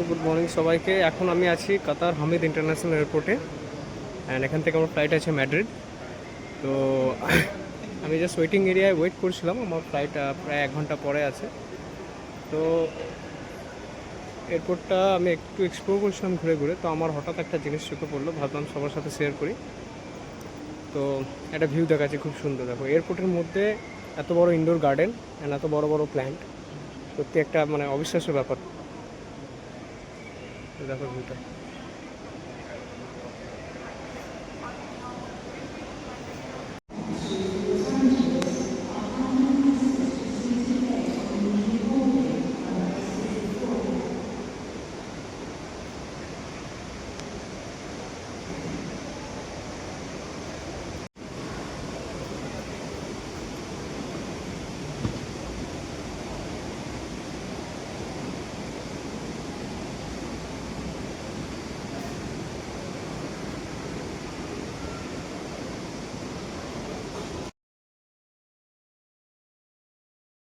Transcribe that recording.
Good morning সবাইকে। এখন আমি আছি কাতার হামিদ ইন্টারন্যাশনাল এয়ারপোর্টে, অ্যান্ড এখান থেকে আমার ফ্লাইট আছে ম্যাড্রিড। তো আমি জাস্ট ওয়েটিং এরিয়ায় ওয়েট করছিলাম, আমার ফ্লাইট প্রায় 1 ঘন্টা পরে আছে। তো এয়ারপোর্টটা আমি একটু এক্সপ্লোর করছিলাম ঘুরে ঘুরে, তো আমার হঠাৎ একটা জিনিস চোখে পড়লো, ভাবলাম সবার সাথে শেয়ার করি। তো একটা ভিউ দেখাচ্ছে খুব সুন্দর। দেখো এয়ারপোর্টের মধ্যে এত বড় ইনডোর গার্ডেন অ্যান্ড এত বড় বড় প্ল্যান্ট, সত্যি একটা মানে অবিশ্বাস্য ব্যাপার। দেখো ভিউটা।